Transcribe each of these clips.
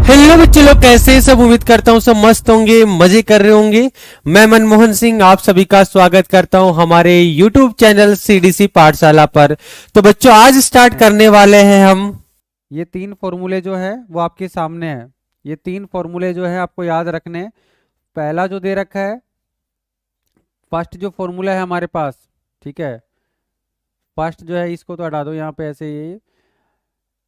Hello बच्चे लोग, कैसे हैं सब। उम्मीद करता हूँ सब मस्त होंगे, मजे कर रहे होंगे। मैं मनमोहन सिंह आप सभी का स्वागत करता हूँ हमारे YouTube चैनल सीडीसी पाठशाला पर। तो बच्चों आज स्टार्ट हैं। करने वाले हैं हम। ये तीन फॉर्मूले जो है वो आपके सामने है। ये तीन फॉर्मूले जो है आपको याद रखने हैं। पहला जो दे रखा है, फर्स्ट जो फॉर्मूला है हमारे पास, ठीक है। फर्स्ट जो है इसको तो हटा दो, यहाँ पे ऐसे ये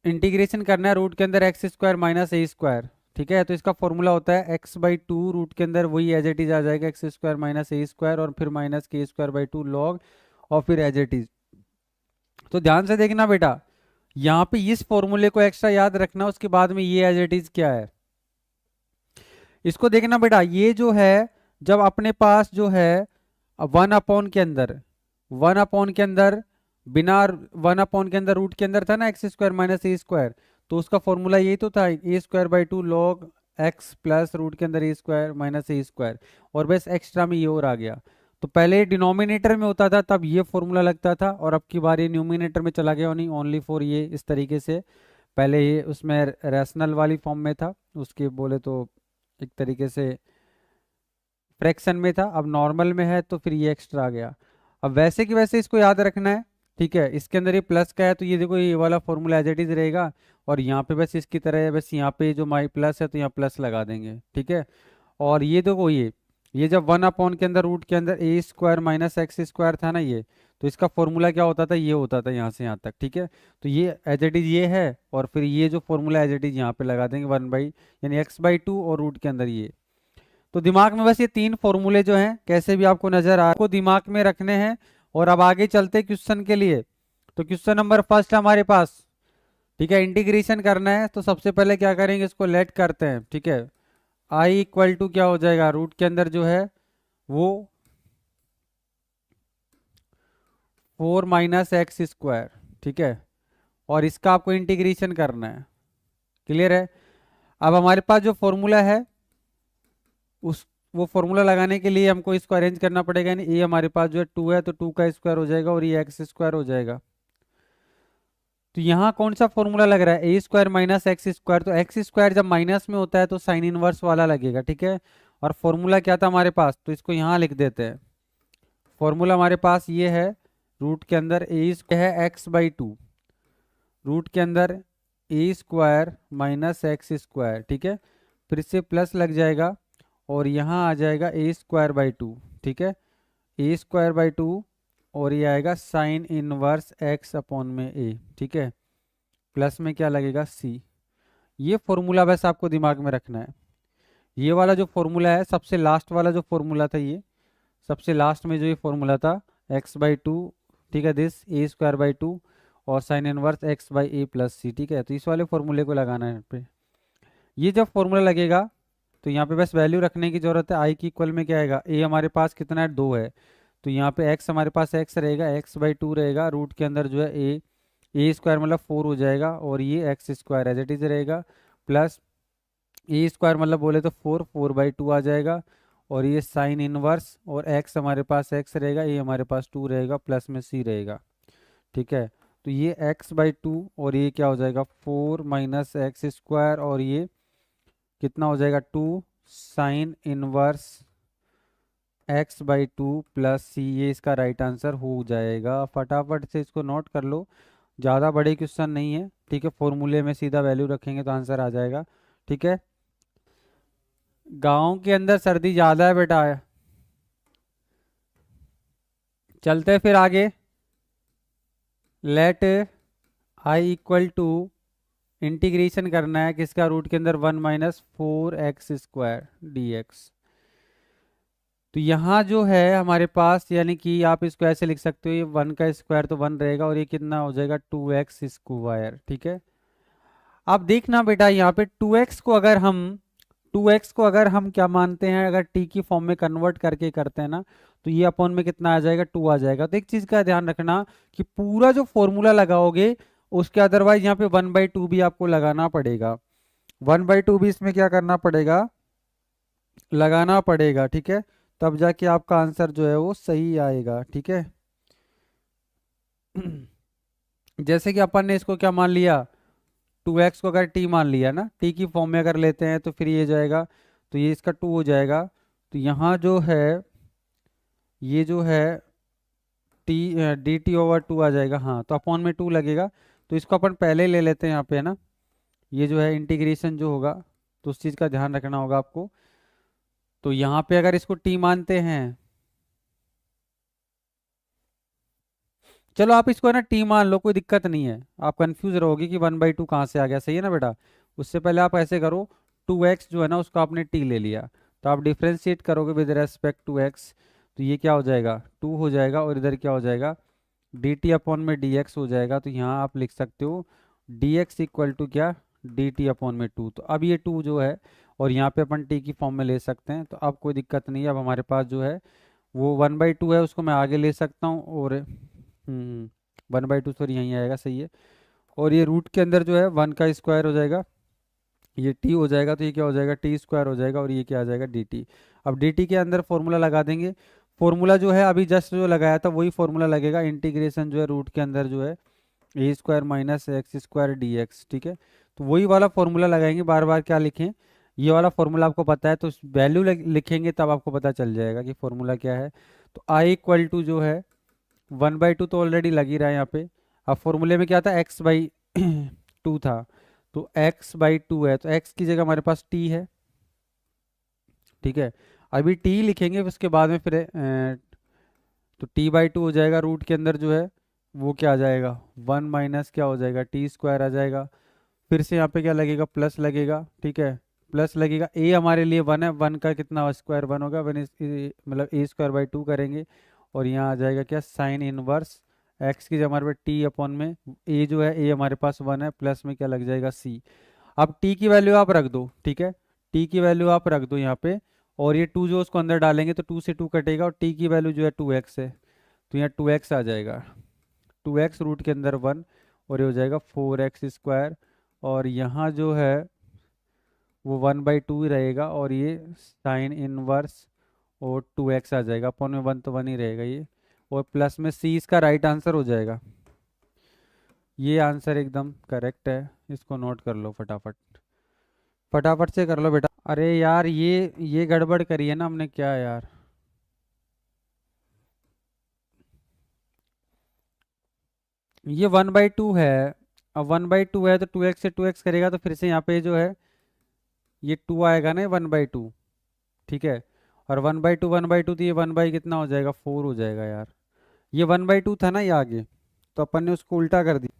इंटीग्रेशन करना है रूट के अंदर x square minus A square, ठीक है। तो इसका फॉर्मूला होता है एक्स बाई टू, रूट के अंदर वही एज इट इज आ जाएगा x square minus A square और फिर माइनस के स्क्वायर बाई टू लॉग और फिर एज इट इज। तो ध्यान से देखना बेटा, यहाँ पे इस फॉर्मूले को एक्स्ट्रा याद रखना, उसके बाद में ये एज इट इज क्या है इसको देखना बेटा। ये जो है जब अपने पास जो है वन अपॉन के अंदर, वन अपॉन के अंदर बिना वन अपॉन के अंदर रूट के अंदर था ना X square minus A square, तो उसका फॉर्मूला यही तो था A square by two log X plus root के अंदर A square minus A square, और बस एक्स्ट्रा में ये और आ गया। तो पहले डिनोमिनेटर में होता था तब ये फॉर्मूला लगता था, और अब की बार ये न्यूमिनेटर में चला गया, नहीं ओनली फॉर ये इस तरीके से। पहले ये उसमें रैशनल वाली फॉर्म में था, उसके बोले तो एक तरीके से फ्रैक्शन में था, अब नॉर्मल में है तो फिर ये एक्स्ट्रा आ गया। अब वैसे कि वैसे इसको याद रखना है, ठीक है। इसके अंदर ये प्लस का है तो ये देखो ये वाला फॉर्मूला एज इट इज रहेगा, और यहाँ पे बस इसकी तरह है, बस यहाँ पे जो माई प्लस है तो यहाँ प्लस लगा देंगे, ठीक है। और ये देखो ये जब वन अपॉन के अंदर रूट के अंदर A square minus x square था ना ये, तो इसका फॉर्मूला क्या होता था, ये होता था यहाँ से यहाँ तक, ठीक है। तो ये एज इट इज ये है, और फिर ये जो फॉर्मूला एज इट इज यहाँ पे लगा देंगे वन बाई यानी एक्स बाई टू और रूट के अंदर ये। तो दिमाग में बस ये तीन फॉर्मूले जो हैं कैसे भी आपको नजर आ आपको दिमाग में रखने हैं। और अब आगे चलते क्वेश्चन के लिए। तो क्वेश्चन नंबर फर्स्ट है हमारे पास, ठीक है। इंटीग्रेशन करना है तो सबसे पहले क्या करेंगे, इसको लेट करते हैं, ठीक है। आई इक्वल टू क्या हो जाएगा, रूट के अंदर जो है वो फोर माइनस एक्स स्क्वायर, ठीक है। और इसका आपको इंटीग्रेशन करना है, क्लियर है। अब हमारे पास जो फॉर्मूला है उस वो फॉर्मूला लगाने के लिए हमको इसको अरेंज करना पड़ेगा, यानी ये हमारे पास जो है टू है तो टू का स्क्वायर हो जाएगा और ये एक्स स्क्वायर हो जाएगा। तो यहाँ कौन सा फॉर्मूला लग रहा है, ए स्क्वायर माइनस एक्स स्क्वायर, तो एक्स स्क्वायर जब माइनस में होता है तो साइन इनवर्स वाला लगेगा, ठीक है। और फॉर्मूला क्या था हमारे पास, तो इसको यहाँ लिख देते हैं। फॉर्मूला हमारे पास ये है, रूट के अंदर ए है एक्स बाई टू, रूट के अंदर A square minus x square, ठीक है। फिर से प्लस लग जाएगा और यहाँ आ जाएगा ए स्क्वायर बाई टू, ठीक है। ए स्क्वायर बाई टू और ये आएगा साइन इनवर्स एक्स अपॉन में ए, ठीक है। प्लस में क्या लगेगा सी। ये फॉर्मूला बस आपको दिमाग में रखना है। ये वाला जो फॉर्मूला है सबसे लास्ट वाला जो फॉर्मूला था, ये सबसे लास्ट में जो ये फॉर्मूला था एक्स बाई टू, ठीक है, this A square by two और sine inverse X by A plus C, ठीक है। तो इस वाले फॉर्मूले को लगाना है यहाँ पे। ये जब फॉर्मूला लगेगा तो यहाँ पे बस वैल्यू रखने की जरूरत है। आई की इक्वल में क्या आएगा, ए हमारे पास कितना है, दो है, तो यहाँ पे एक्स हमारे पास एक्स रहेगा, एक्स बाई टू रहेगा, रूट के अंदर जो है ए स्क्वायर मतलब फोर हो जाएगा, और ये X square as it is रहेगा, प्लस ए स्क्वायर मतलब बोले तो फोर, फोर बाई टू आ जाएगा, और ये साइन इनवर्स और एक्स हमारे पास एक्स रहेगा, ये हमारे पास टू रहेगा, प्लस में सी रहेगा, ठीक है। तो ये एक्स बाई टू और ये क्या हो जाएगा, फोर माइनस एक्स स्क्वायर, और ये कितना हो जाएगा, two sine inverse X by two plus C, ये इसका राइट आंसर हो जाएगा। फटाफट से इसको नोट कर लो, ज़्यादा बड़े क्वेश्चन नहीं है, ठीक है। फॉर्मूले में सीधा वैल्यू रखेंगे तो आंसर आ जाएगा, ठीक है। गांव के अंदर सर्दी ज़्यादा है बेटा। चलते फिर आगे। Let I equal to integration करना है किसका, रूट के अंदर one minus four X square D X. तो यहाँ जो है हमारे पास, यानी कि आप इसको ऐसे लिख सकते हो, ये वन का स्क्वायर तो वन रहेगा और ये कितना हो जाएगा टू एक्स स्क्वायर, ठीक है। अब देखना बेटा यहाँ पे टू एक्स को अगर हम क्या मानते हैं, अगर टी की फॉर्म में कन्वर्ट करके करते हैं ना, तो ये अपॉन में कितना आ जाएगा, टू आ जाएगा। तो एक चीज का ध्यान रखना कि पूरा जो फॉर्मूला लगाओगे उसके अदरवाइज यहाँ पे वन बाई टू भी आपको लगाना पड़ेगा, वन बाई टू भी इसमें क्या करना पड़ेगा, लगाना पड़ेगा, ठीक है। तब जाके आपका आंसर जो है वो सही आएगा, ठीक है। जैसे कि अपन ने इसको क्या मान लिया, 2x को अगर t मान लिया ना, t की फॉर्म में अगर लेते हैं तो फिर ये जाएगा, तो ये इसका 2 हो जाएगा। तो यहाँ जो है ये जो है t dt/2 आ जाएगा। हाँ, तो अपॉन में 2 लगेगा, तो इसको अपन पहले ले लेते हैं यहाँ पे, है ना। ये जो है इंटीग्रेशन जो होगा, तो उस चीज़ का ध्यान रखना होगा आपको। तो यहाँ पे अगर इसको t मानते हैं, चलो आप इसको है ना टी मान लो, कोई दिक्कत नहीं है। आप कंफ्यूज रहोगे कि 1/2 कहाँ से आ गया, सही है ना बेटा। उससे पहले आप ऐसे करो, 2x जो है ना उसको आपने t ले लिया, तो आप डिफ्रेंशिएट करोगे विद रेस्पेक्ट टू x, तो ये क्या हो जाएगा 2 हो जाएगा, और इधर क्या हो जाएगा dt अपॉन में dx हो जाएगा। तो यहाँ आप लिख सकते हो dx इक्वल टू क्या dt अपॉन में 2। तो अब ये 2 जो है, और यहाँ पे अपन t की फॉर्म में ले सकते हैं, तो अब कोई दिक्कत नहीं है। अब हमारे पास जो है वो 1/2 है, उसको मैं आगे ले सकता हूँ, और 1/2 सॉरी यहीं आएगा, सही है। और ये रूट के अंदर जो है 1 का स्क्वायर हो जाएगा, ये t हो जाएगा, तो ये क्या हो जाएगा t² हो जाएगा, और ये क्या आ जाएगा dt। अब dt के अंदर फॉर्मूला लगा देंगे। फॉर्मूला जो है अभी जस्ट जो लगाया था वही फॉर्मूला लगेगा। इंटीग्रेशन जो है रूट के अंदर जो है a² माइनस x² dx, ठीक है। तो वही वाला फॉर्मूला लगाएंगे, बार बार क्या लिखें, ये वाला फॉर्मूला आपको पता है, तो वैल्यू लिखेंगे तब आपको पता चल जाएगा कि फॉर्मूला क्या है। तो i इक्वल टू जो है 1/2 तो ऑलरेडी लग ही रहा है यहाँ पे। अब फॉर्मूले में क्या था x/2 था, तो x/2 है, तो x की जगह हमारे पास t है, ठीक है। अभी t लिखेंगे उसके बाद में फिर तो t/2 हो जाएगा, रूट के अंदर जो है वो क्या आ जाएगा 1 माइनस क्या हो जाएगा t² आ जाएगा। फिर से यहाँ पे क्या लगेगा प्लस लगेगा, ठीक है, प्लस लगेगा। a हमारे लिए 1 है, 1 का कितना स्क्वायर 1 होगा, 1 मतलब a²/2 करेंगे, और यहाँ आ जाएगा क्या साइन इनवर्स x की जगह हमारे पास t अपॉन में a जो है a हमारे पास 1 है, प्लस में क्या लग जाएगा c। अब t की वैल्यू आप रख दो, ठीक है, t की वैल्यू आप रख दो यहाँ पे, और ये 2 जो उसको अंदर डालेंगे तो 2 से 2 कटेगा, और t की वैल्यू जो है 2x है, तो यहाँ 2x आ जाएगा, 2x रूट के अंदर 1, और ये हो जाएगा 4x²। और यहाँ जो है वो 1/2 ही रहेगा, और ये साइन इनवर्स और 2x आ जाएगा, अपॉन में 1 तो 1 ही रहेगा ये, और प्लस में c इसका राइट आंसर हो जाएगा। ये आंसर एकदम करेक्ट है, इसको नोट कर लो फटाफट, फटाफट से कर लो बेटा। अरे यार ये गड़बड़ करी है ना हमने, क्या यार। ये 1/2 है, अब 1/2 है तो 2x से 2x करेगा, तो फिर से यहाँ पे जो है ये 2 आएगा ना 1/2, ठीक है। और 1/2 तो ये 1 कितना हो जाएगा 4 हो जाएगा यार। ये 1/2 था ना ये आगे, तो अपन ने उसको उल्टा कर दिया।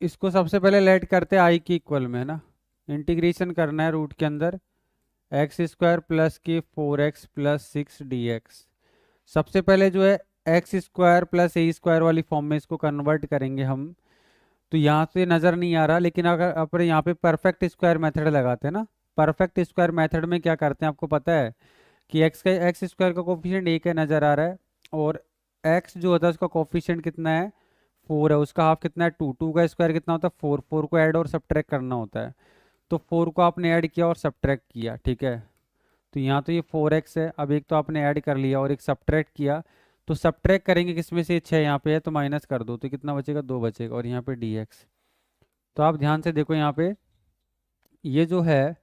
इसको सबसे पहले लेट करते हैं आई की इक्वल में, है ना। इंटीग्रेशन करना है रूट के अंदर x² प्लस के 4x प्लस 6 dx। सबसे पहले जो है x² प्लस a² वाली फॉर्म में इसको कन्वर्ट करेंगे हम। तो यहाँ से नज़र नहीं आ रहा, लेकिन अगर अपने यहाँ पे परफेक्ट स्क्वायर मेथड लगाते हैं ना, परफेक्ट स्क्वायर मेथड में क्या करते हैं आपको पता है कि x² का कोफिशिएंट 1 है, नज़र आ रहा है, और x जो होता है उसका कोफिशिएंट कितना है 4 है, उसका हाफ कितना है 2, 2 का स्क्वायर कितना होता है 4, 4 को ऐड और सब्ट्रैक्ट करना होता है। तो 4 को आपने ऐड किया और सब्ट्रैक्ट किया, ठीक है। तो यहाँ तो ये 4x है, अब एक तो आपने ऐड कर लिया और एक सब्ट्रैक्ट किया, तो सब्ट्रैक्ट करेंगे किसमें से 6 यहाँ पे है, तो माइनस कर दो, तो कितना बचेगा 2 बचेगा, और यहाँ पे dx। तो आप ध्यान से देखो यहाँ पे ये जो है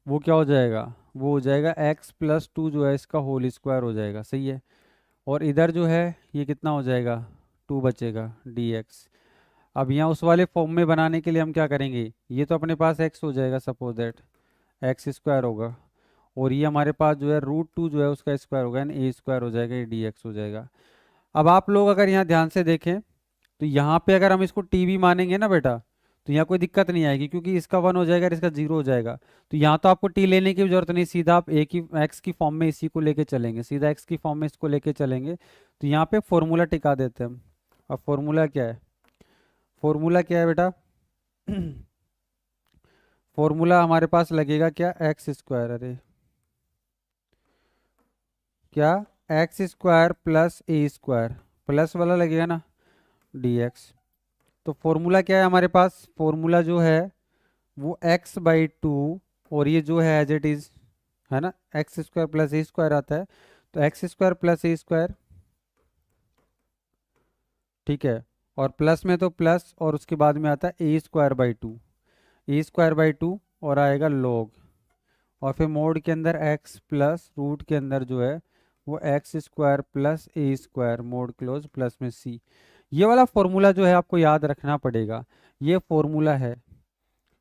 वो क्या हो जाएगा, वो हो जाएगा x+2 जो है इसका होल स्क्वायर हो जाएगा, सही है। और इधर जो है ये कितना हो जाएगा 2 बचेगा dx। अब यहाँ उस वाले फॉर्म में बनाने के लिए हम क्या करेंगे, ये तो अपने पास x हो जाएगा, सपोज दैट x² होगा, और ये हमारे पास जो है √2 जो है उसका स्क्वायर होगा, यानी a² हो जाएगा, ये dx हो जाएगा। अब आप लोग अगर यहाँ ध्यान से देखें, तो यहाँ पे अगर हम इसको t भी मानेंगे ना बेटा, तो यहाँ कोई दिक्कत नहीं आएगी, क्योंकि इसका 1 हो जाएगा और इसका 0 हो जाएगा। तो यहाँ तो आपको t लेने की भी जरूरत नहीं, सीधा आप a की x की फॉर्म में इसी को लेके चलेंगे, सीधा x की फॉर्म में इसको लेके चलेंगे। तो यहाँ पे फॉर्मूला टिका देते हैं हम। अब फॉर्मूला क्या है, फॉर्मूला क्या है बेटा फॉर्मूला हमारे पास लगेगा क्या x², अरे क्या x² प्लस a² प्लस वाला लगेगा ना dx। तो फॉर्मूला क्या है हमारे पास, फॉर्मूला जो है वो x/2, और ये जो है एज इट इज है ना x² प्लस a² आता है, तो x² प्लस a² ठीक है, और प्लस में तो प्लस, और उसके बाद में आता है a² 2, a² 2 और आएगा log, और फिर मोड के अंदर x प्लस रूट के अंदर जो है वो x² plus a² mode close plus में c। ये वाला फॉर्मूला जो है आपको याद रखना पड़ेगा। ये फॉर्मूला है,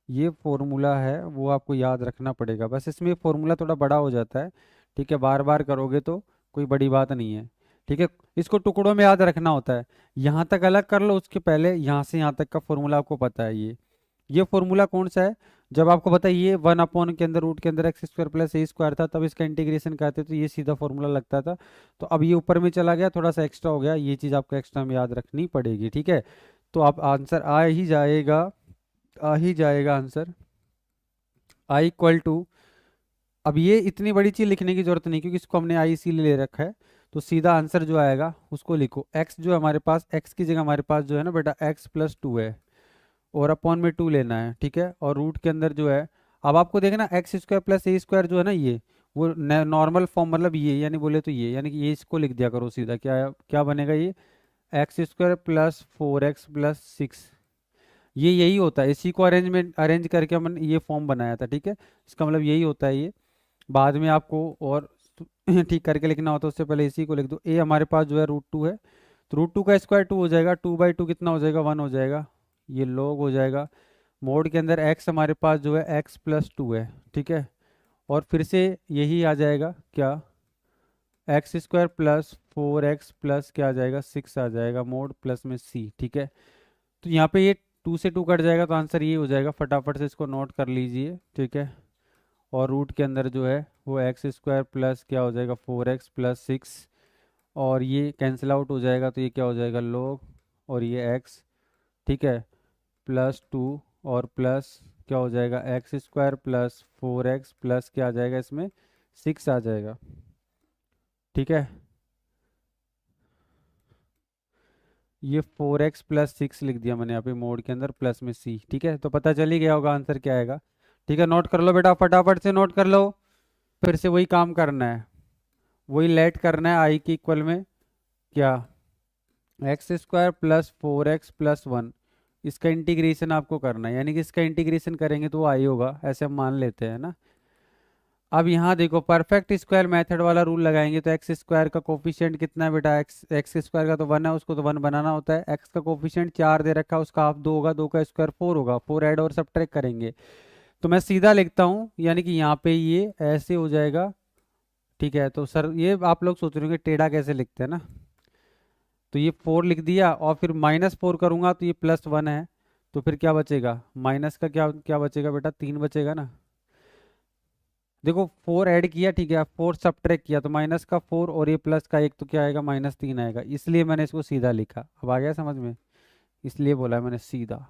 ये फॉर्मूला है वो आपको याद रखना पड़ेगा। बस इसमें फॉर्मूला थोड़ा बड़ा हो जाता है, ठीक है, बार बार करोगे तो कोई बड़ी बात नहीं है, ठीक है। इसको टुकड़ों में याद रखना होता है। यहाँ तक अलग कर लो, उसके पहले यहाँ से यहाँ तक का फॉर्मूला आपको पता है। ये फॉर्मूला कौन सा है? जब आपको पता है ये 1 के अंदर रूट के अंदर x² प्लस a² था, तब इसका इंटीग्रेशन करते तो ये सीधा फॉर्मूला लगता था। तो अब ये ऊपर में चला गया, थोड़ा सा एक्स्ट्रा हो गया, ये चीज़ आपको एक्स्ट्रा में याद रखनी पड़ेगी, ठीक है। तो आप आंसर आ ही जाएगा आंसर I = अब ये इतनी बड़ी चीज़ लिखने की जरूरत नहीं, क्योंकि इसको हमने आई इसीलिए ले रखा है। तो सीधा आंसर जो आएगा उसको लिखो। x जो है हमारे पास, x की जगह हमारे पास जो है ना बेटा x+2 है, और अपॉन में 2 लेना है, ठीक है। और रूट के अंदर जो है, अब आपको देखना x² प्लस a² जो है ना, ये वो नॉर्मल फॉर्म, मतलब ये यानी बोले तो ये, यानी कि ये इसको लिख दिया करो सीधा। क्या क्या बनेगा ये? x² प्लस 4x प्लस 6, ये यही होता है। इसी को अरेंज करके हमने ये फॉर्म बनाया था, ठीक है। इसका मतलब यही होता है ये। बाद में आपको और ठीक करके लिखना होता है, उससे पहले इसी को लिख दो। a हमारे पास जो है √2 है, तो √2 का स्क्वायर 2 हो जाएगा, 2/2 कितना हो जाएगा? 1 हो जाएगा, ये log हो जाएगा। मोड के अंदर x हमारे पास जो है x+2 है, ठीक है। और फिर से यही आ जाएगा क्या? x² प्लस 4x प्लस क्या आ जाएगा? 6 आ जाएगा, मोड प्लस में c, ठीक है। तो यहाँ पे ये 2 से 2 कट जाएगा, तो आंसर ये हो जाएगा। फटाफट से इसको नोट कर लीजिए, ठीक है। और रूट के अंदर जो है वो x² प्लस क्या हो जाएगा? 4x प्लस 6, और ये कैंसिल आउट हो जाएगा, तो ये क्या हो जाएगा? log, और ये x, ठीक है, +2, और प्लस क्या हो जाएगा? x² प्लस 4x प्लस क्या आ जाएगा? इसमें 6 आ जाएगा, ठीक है। ये 4x प्लस 6 लिख दिया मैंने यहाँ पे मोड के अंदर प्लस में c, ठीक है। तो पता चल ही गया होगा आंसर क्या आएगा, ठीक है। नोट कर लो बेटा, फटाफट से नोट कर लो। फिर से वही काम करना है, वही लेट करना है। आई के इक्वल में क्या? x² प्लस 4x प्लस 1, इसका इंटीग्रेशन आपको करना है, यानी कि इसका इंटीग्रेशन करेंगे तो वो आई होगा, ऐसे हम मान लेते हैं ना। अब यहाँ देखो, परफेक्ट स्क्वायर मेथड वाला रूल लगाएंगे तो x² का कोफिशिएंट कितना है बेटा? x² का तो 1 है, उसको तो 1 बनाना होता है। x का कोफिशिएंट 4 दे रखा है, उसका हाफ 2 होगा, 2 का स्क्वायर 4 होगा, 4 ऐड और सब्ट्रैक्ट करेंगे। तो मैं सीधा लिखता हूँ, यानी कि यहाँ पे ये ऐसे हो जाएगा, ठीक है। तो सर ये आप लोग सोच रहे होंगे टेढ़ा कैसे लिखते हैं ना, तो ये 4 लिख दिया, और फिर -4 करूंगा तो ये +1 है, तो फिर क्या बचेगा? माइनस का क्या क्या बचेगा बेटा? 3 बचेगा ना। देखो 4 ऐड किया, ठीक है, 4 सब्ट्रैक्ट किया, तो माइनस का 4 और ये प्लस का 1, तो क्या आएगा? -3 आएगा। इसलिए मैंने इसको सीधा लिखा। अब आ गया समझ में? इसलिए बोला मैंने सीधा।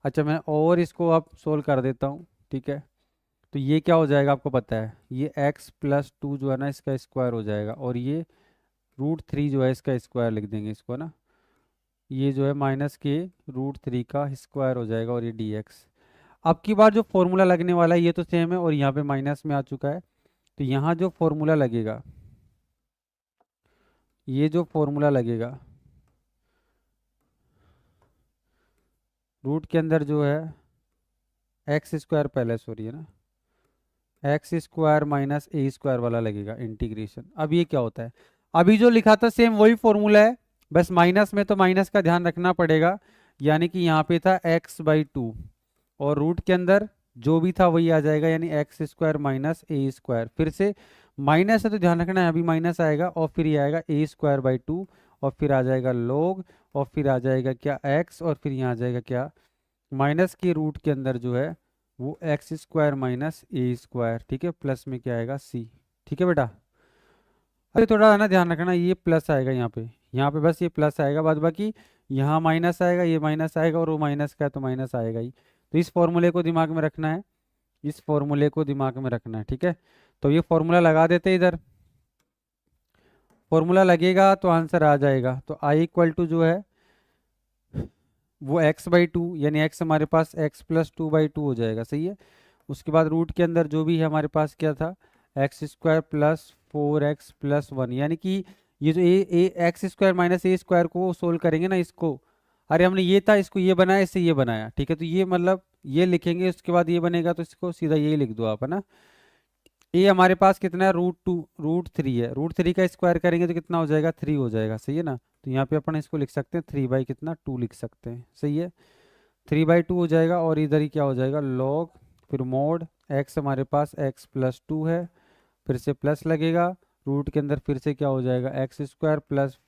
अच्छा, मैं और इसको अब सोल्व कर देता हूँ, ठीक है। तो ये क्या हो जाएगा आपको पता है? ये x+2 जो है ना, इसका स्क्वायर हो जाएगा, और ये √3 जो है इसका स्क्वायर लिख देंगे इसको ना। ये जो है -√3 का स्क्वायर हो जाएगा, और ये dx। अब की बार जो फॉर्मूला लगने वाला है ये तो सेम है, और यहाँ पे माइनस में आ चुका है। तो यहाँ जो फॉर्मूला लगेगा, ये जो फॉर्मूला लगेगा रूट के अंदर जो है x² पहले, सॉरी है ना, x² माइनस a² वाला लगेगा इंटीग्रेशन। अब ये क्या होता है? अभी जो लिखा था सेम वही फॉर्मूला है, बस माइनस में तो माइनस का ध्यान रखना पड़ेगा। यानी कि यहाँ पे था x/2, और रूट के अंदर जो भी था वही आ जाएगा, यानी x² माइनस a²। फिर से माइनस है तो ध्यान रखना है, अभी माइनस आएगा, और फिर ये आएगा a²/2, और फिर आ जाएगा log, और फिर आ जाएगा क्या? x, और फिर यहाँ आ जाएगा क्या? माइनस के रूट के अंदर जो है वो x² माइनस a², ठीक है, प्लस में क्या आएगा? c, ठीक है बेटा। अरे थोड़ा है ना ध्यान रखना, ये प्लस आएगा यहाँ पे बस ये प्लस आएगा, बाद बाकी यहाँ माइनस आएगा, ये माइनस आएगा, और वो माइनस का है तो माइनस आएगा ही। तो इस फॉर्मूले को दिमाग में रखना है, इस फॉर्मूले को दिमाग में रखना है, ठीक है। तो ये फॉर्मूला लगा देते इधर, फॉर्मूला लगेगा तो आंसर आ जाएगा। तो I = जो है वो x/2, यानी x हमारे पास x+2/2 हो जाएगा, सही है। उसके बाद रूट के अंदर जो भी है हमारे पास क्या था? x² प्लस 4x प्लस 1, यानी कि ये जो ए x square minus A square को सोल्व करेंगे ना इसको, अरे हमने ये था इसको ये बनाया इससे ये बनाया, ठीक है, तो ये मतलब ये लिखेंगे उसके बाद ये बनेगा, तो इसको सीधा यही लिख दो आप, है ना। ये हमारे पास कितना है, √3 है, √3 का स्क्वायर करेंगे तो कितना हो जाएगा, 3 हो जाएगा, सही है ना। तो यहाँ पे अपन इसको लिख सकते हैं 3 बाई कितना 2 लिख सकते हैं, सही है, 3/2 हो जाएगा। और इधर ही क्या हो जाएगा, लॉग, फिर मोड एक्स, हमारे पास x+2 है, फिर से प्लस लगेगा, रूट के अंदर फिर से क्या हो जाएगा, x² +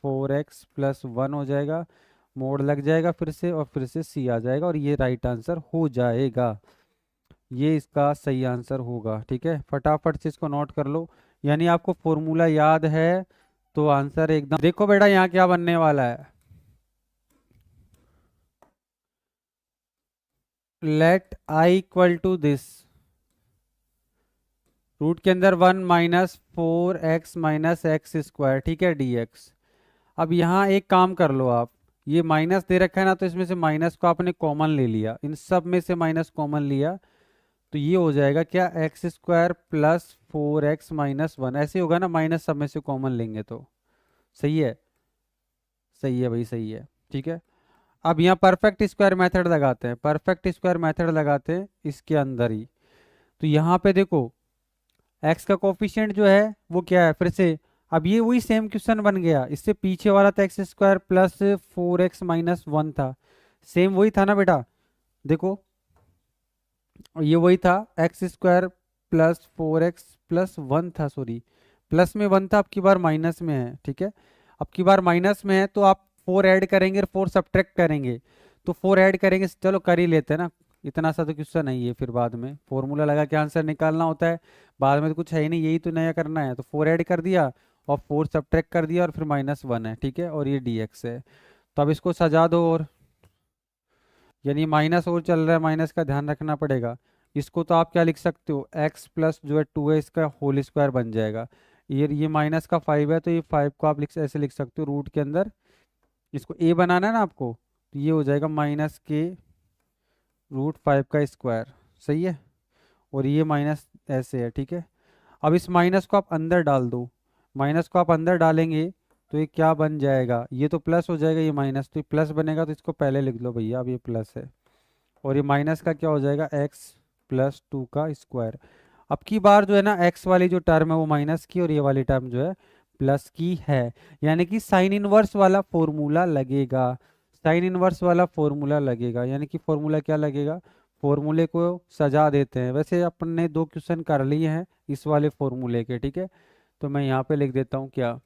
4x + 1 हो जाएगा, मोड लग जाएगा फिर से, और फिर से c आ जाएगा, और ये राइट आंसर हो जाएगा, ये इसका सही आंसर होगा। ठीक है, फटाफट से इसको नोट कर लो, यानी आपको फॉर्मूला याद है तो आंसर एकदम। देखो बेटा यहाँ क्या बनने वाला है, लेट i = दिस, रूट के अंदर 1 - 4x - x², ठीक है, dx। अब यहाँ एक काम कर लो आप, ये माइनस दे रखा है ना, तो इसमें से माइनस को आपने कॉमन ले लिया, इन सब में से माइनस कॉमन लिया, तो ये हो जाएगा क्या, x² + 4x - 1, ऐसे होगा ना, माइनस सब में से कॉमन लेंगे तो, सही है, सही है भाई, सही है, ठीक है। अब यहाँ परफेक्ट स्क्वायर मेथड लगाते हैं, परफेक्ट स्क्वायर मेथड लगाते हैं इसके अंदर ही। तो यहाँ पे देखो x का कोफिशिएंट जो है वो क्या है, फिर से अब ये वही सेम क्वेश्चन बन गया, इससे पीछे वाला था x² + 4x - 1 था, सेम वही था ना बेटा, देखो ये वही था, x² + 4x + 1 था, सॉरी प्लस में 1 था, अब की बार माइनस में है, ठीक है, अब की बार माइनस में है, तो आप 4 ऐड करेंगे और 4 सब्ट्रैक्ट करेंगे, तो 4 ऐड करेंगे, चलो कर ही लेते हैं ना, इतना सा तो क्वेश्चन नहीं है, फिर बाद में फॉर्मूला लगा के आंसर निकालना होता है, बाद में तो कुछ है ही नहीं, यही तो नया करना है, तो 4 ऐड कर दिया और 4 सब्ट्रैक्ट कर दिया और फिर -1 है, ठीक है, और ये dx है। तो अब इसको सजा दो, और यानी माइनस और चल रहा है, माइनस का ध्यान रखना पड़ेगा। इसको तो आप क्या लिख सकते हो, x प्लस जो है 2 है इसका होल स्क्वायर बन जाएगा, ये माइनस का 5 है, तो ये 5 को आप ऐसे लिख सकते हो, रूट के अंदर इसको a बनाना है ना आपको, तो ये हो जाएगा -k√5 का स्क्वायर, सही है, और ये माइनस ऐसे है, ठीक है। अब इस माइनस को आप अंदर डाल दो, माइनस को आप अंदर डालेंगे तो ये क्या बन जाएगा, ये तो प्लस हो जाएगा, ये माइनस, तो ये प्लस बनेगा, तो इसको पहले लिख लो भैया, अब ये प्लस है, और ये माइनस का क्या हो जाएगा, x+2 का स्क्वायर। अब की बार जो है ना, x वाली जो टर्म है वो माइनस की, और ये वाली टर्म जो है प्लस की है, यानी कि साइन इनवर्स वाला फॉर्मूला लगेगा, साइन इनवर्स वाला फॉर्मूला लगेगा, यानी कि फॉर्मूला क्या लगेगा, फॉर्मूले को सजा देते हैं। वैसे अपन ने 2 क्वेश्चन कर लिए हैं इस वाले फॉर्मूले के, ठीक है, तो मैं यहाँ पे लिख देता हूँ क्या,